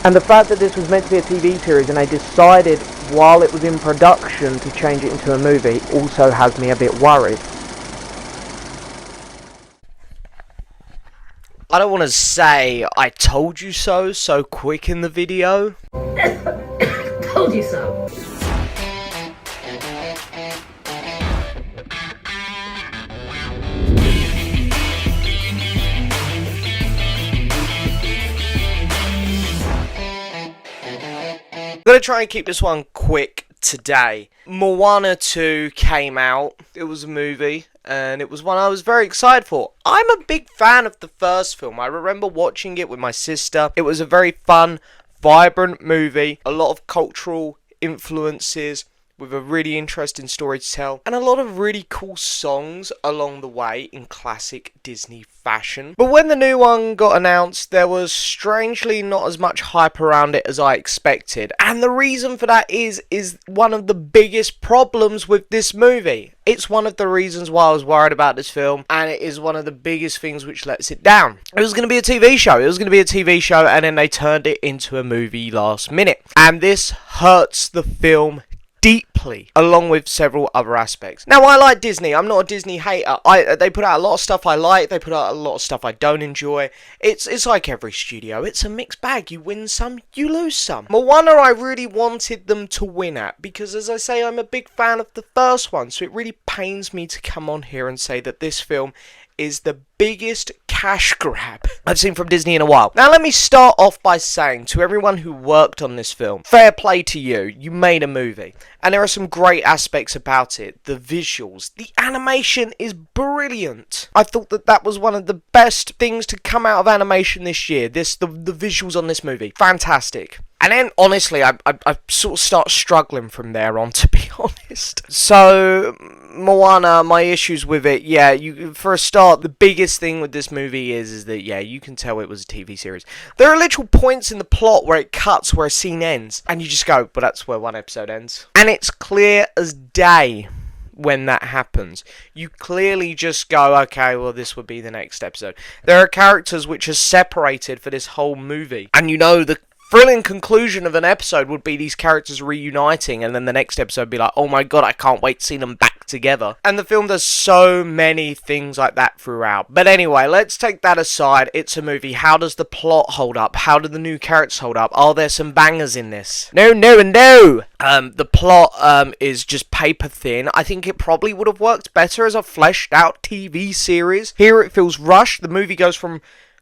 And the fact that this was meant to be a TV series and they decided while it was in production to change it into a movie also has me a bit worried. I don't want to say I told you so quick in the video. Told you so. I'm going to try and keep this one quick today. Moana 2 came out. It was a movie, and it was one I was very excited for. I'm a big fan of the first film. I remember watching it with my sister. It was a very fun, vibrant movie. A lot of cultural influences, with a really interesting story to tell, and a lot of really cool songs along the way in classic Disney fashion. But when the new one got announced, there was strangely not as much hype around it as I expected, and the reason for that is one of the biggest problems with this movie. It's one of the reasons why I was worried about this film, and it is one of the biggest things which lets it down. It was going to be a TV show. It was going to be a TV show, and then they turned it into a movie last minute, and this hurts the film deeply, along with several other aspects. Now, I like Disney. I'm not a Disney hater. They put out a lot of stuff I like. They put out a lot of stuff I don't enjoy. It's like every studio. It's a mixed bag. You win some, you lose some. Moana, I really wanted them to win at, because as I say, I'm a big fan of the first one, so it really pains me to come on here and say that this film is the biggest cash grab I've seen from Disney in a while. Now, let me start off by saying to everyone who worked on this film, fair play to you. You made a movie, and there are some great aspects about it. The visuals, the animation is brilliant. I thought that was one of the best things to come out of animation this year. The visuals on this movie, fantastic. And then, honestly, I sort of start struggling from there on, to be honest. So, Moana, my issues with it, yeah, for a start, the biggest thing with this movie is that, yeah, you can tell it was a TV series. There are literal points in the plot where it cuts, where a scene ends, and you just go, but that's where one episode ends. And it's clear as day when that happens. You clearly just go, okay, well, this would be the next episode. There are characters which are separated for this whole movie, and you know the thrilling conclusion of an episode would be these characters reuniting, and then the next episode be like, oh my god, I can't wait to see them back together. And the film does so many things like that throughout. But anyway, let's take that aside. It's a movie. How does the plot hold up? How do the new characters hold up? Are there some bangers in this? No, and no! The plot is just paper thin. I think it probably would have worked better as a fleshed out TV series. Here it feels rushed. The movie goes from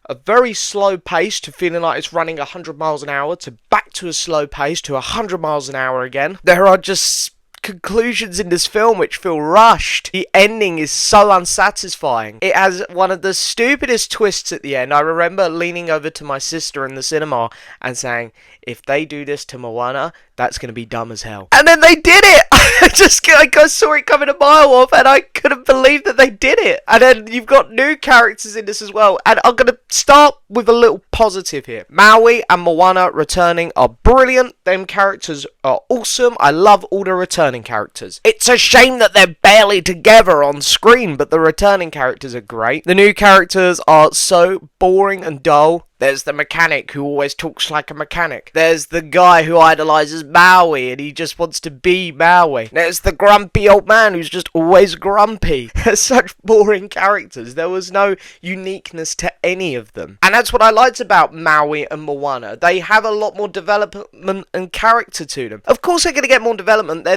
a very slow pace to feeling like it's running 100 miles an hour to back to a slow pace to 100 miles an hour again. There are just conclusions in this film which feel rushed. The ending is so unsatisfying. It has one of the stupidest twists at the end. I remember leaning over to my sister in the cinema and saying, if they do this to Moana, that's going to be dumb as hell. And then they did it! I saw it coming a mile off, and I couldn't believe that they did it. And then you've got new characters in this as well. And I'm going to start with a little positive here. Maui and Moana returning are brilliant. Them characters are awesome. I love all the returning characters. It's a shame that they're barely together on screen, but the returning characters are great. The new characters are so boring and dull. There's the mechanic who always talks like a mechanic. There's the guy who idolizes Maui and he just wants to be Maui. There's the grumpy old man who's just always grumpy. They're such boring characters. There was no uniqueness to any of them. And that's what I liked about Maui and Moana. They have a lot more development and character to them. Of course they're going to get more development. They're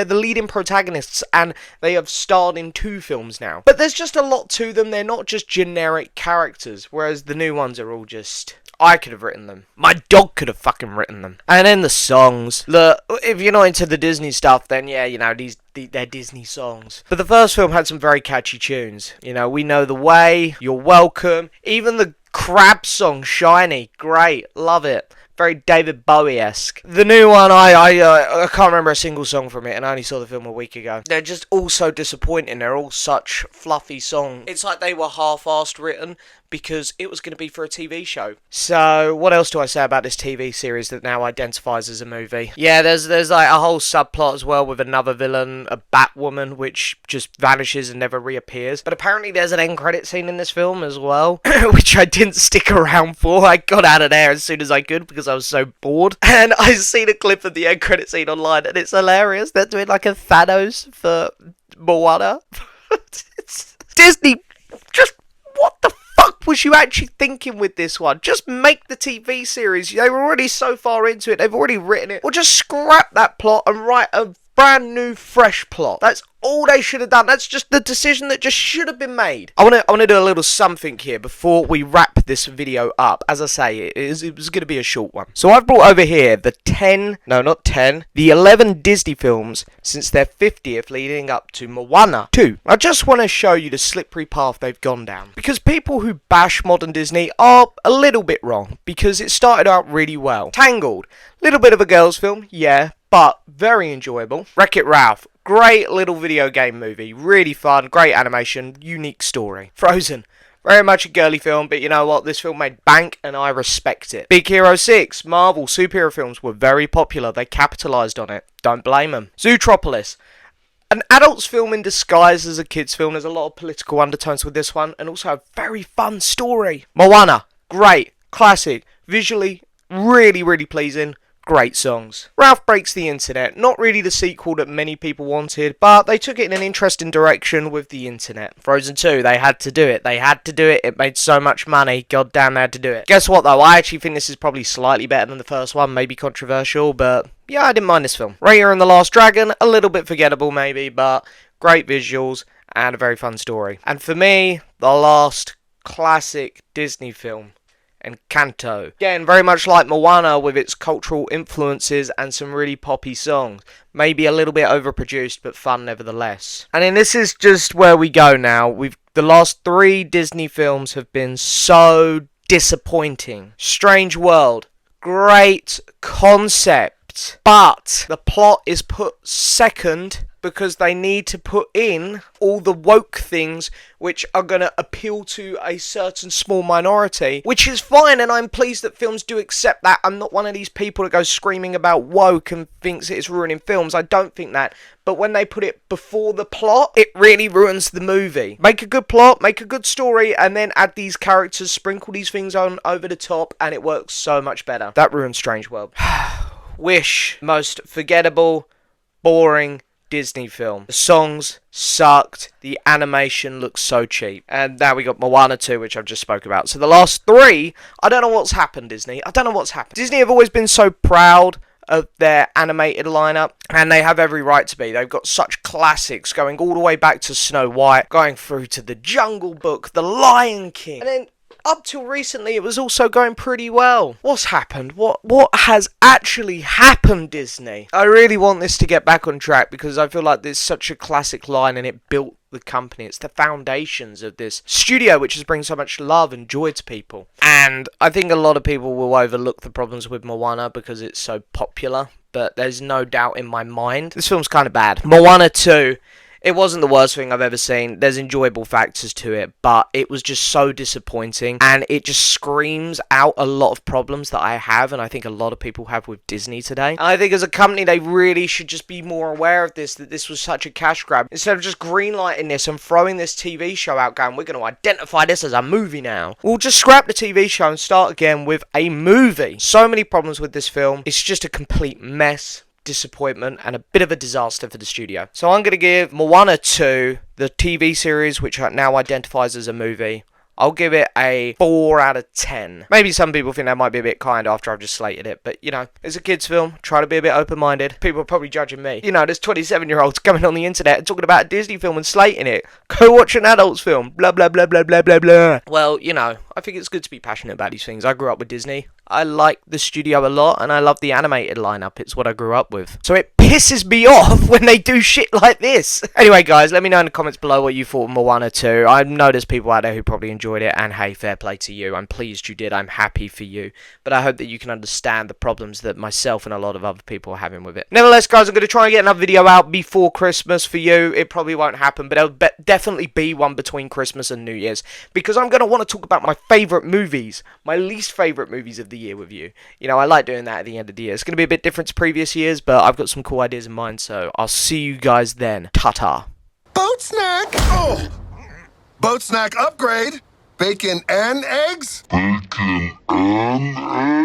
the leading protagonists and they have starred in 2 films now. But there's just a lot to them. They're not just generic characters, whereas the new ones are all just... I could have written them. My dog could have fucking written them. And then the songs. Look, if you're not into the Disney stuff, then yeah, you know, they're Disney songs. But the first film had some very catchy tunes. You know, We Know the Way, You're Welcome, even the Crab song, Shiny. Great, love it. Very David Bowie-esque. The new one, I can't remember a single song from it, and I only saw the film a week ago. They're just all so disappointing. They're all such fluffy songs. It's like they were half-assed written, because it was going to be for a TV show. So what else do I say about this TV series that now identifies as a movie? Yeah, there's like a whole subplot as well with another villain, a Batwoman, which just vanishes and never reappears. But apparently there's an end credit scene in this film as well, which I didn't stick around for. I got out of there as soon as I could because I was so bored. And I seen a clip of the end credit scene online, and it's hilarious. They're doing like a Thanos for Moana. Disney, just what the fuck was you actually thinking with this one? Just make the TV series. They were already so far into it. They've already written it. Or just scrap that plot and write a brand new, fresh plot. That's all they should have done. That's just the decision that just should have been made. I want to do a little something here before we wrap this video up. As I say, it was going to be a short one. So I've brought over here the 11 Disney films since their 50th leading up to Moana 2. I just want to show you the slippery path they've gone down. Because people who bash modern Disney are a little bit wrong. Because it started out really well. Tangled. Little bit of a girls film, yeah, but very enjoyable. Wreck-It Ralph. Great little video game movie. Really fun. Great animation. Unique story. Frozen. Very much a girly film, but you know what? This film made bank and I respect it. Big Hero 6. Marvel superhero films were very popular. They capitalised on it. Don't blame them. Zootropolis. An adult's film in disguise as a kid's film. There's a lot of political undertones with this one. And also a very fun story. Moana. Great. Classic. Visually, really, really pleasing. Great songs. Ralph Breaks the Internet. Not really the sequel that many people wanted, but they took it in an interesting direction with the internet. Frozen 2, they had to do it. They had to do it. It made so much money. God damn, they had to do it. Guess what, though? I actually think this is probably slightly better than the first one. Maybe controversial, but yeah, I didn't mind this film. Raya and the Last Dragon. A little bit forgettable, maybe, but great visuals and a very fun story. And for me, the last classic Disney film, Encanto. Again, very much like Moana with its cultural influences and some really poppy songs. Maybe a little bit overproduced, but fun nevertheless. And then this is just where we go now. The last 3 Disney films have been so disappointing. Strange World. Great concept. But the plot is put second because they need to put in all the woke things which are going to appeal to a certain small minority, which is fine, and I'm pleased that films do accept that. I'm not one of these people that goes screaming about woke and thinks it's ruining films. I don't think that. But when they put it before the plot, it really ruins the movie. Make a good plot, make a good story, and then add these characters, sprinkle these things on over the top, and it works so much better. That ruins Strange World. Wish. Most forgettable, boring Disney film. The songs sucked. The animation looks so cheap. And now we got Moana 2, which I've just spoke about. So the last 3, I don't know what's happened, Disney. I don't know what's happened. Disney have always been so proud of their animated lineup, and they have every right to be. They've got such classics going all the way back to Snow White, going through to The Jungle Book, The Lion King, and then up till recently it was also going pretty well. What's happened? What has actually happened, Disney? I really want this to get back on track because I feel like there's such a classic line and it built the company. It's the foundations of this studio which has brought so much love and joy to people. And I think a lot of people will overlook the problems with Moana because it's so popular, but there's no doubt in my mind this film's kind of bad. Moana 2, it wasn't the worst thing I've ever seen. There's enjoyable factors to it, but it was just so disappointing, and it just screams out a lot of problems that I have, and I think a lot of people have with Disney today. I think as a company, they really should just be more aware of this, that this was such a cash grab. Instead of just greenlighting this and throwing this TV show out, going, we're going to identify this as a movie now. We'll just scrap the TV show and start again with a movie. So many problems with this film. It's just a complete mess, disappointment, and a bit of a disaster for the studio. So I'm going to give Moana 2, the TV series, which now identifies as a movie, I'll give it a 4 out of 10. Maybe some people think that might be a bit kind after I've just slated it, but you know, it's a kid's film. Try to be a bit open-minded. People are probably judging me. You know, there's 27-year-olds coming on the internet and talking about a Disney film and slating it. Go watch an adult's film. Blah, blah, blah, blah, blah, blah, blah. Well, you know, I think it's good to be passionate about these things. I grew up with Disney. I like the studio a lot, and I love the animated lineup. It's what I grew up with. So it pisses me off when they do shit like this. Anyway, guys, let me know in the comments below what you thought of Moana 2. I know there's people out there who probably enjoyed enjoyed it, and hey, fair play to you. I'm pleased you did. I'm happy for you. But I hope that you can understand the problems that myself and a lot of other people are having with it. Nevertheless, guys, I'm going to try and get another video out before Christmas for you. It probably won't happen, but there'll definitely be one between Christmas and New Year's, because I'm going to want to talk about my favourite movies, my least favourite movies of the year with you. You know, I like doing that at the end of the year. It's going to be a bit different to previous years, but I've got some cool ideas in mind, so I'll see you guys then. Ta-ta. Boat snack! Oh! Boat snack upgrade! Bacon and eggs? Bacon and eggs?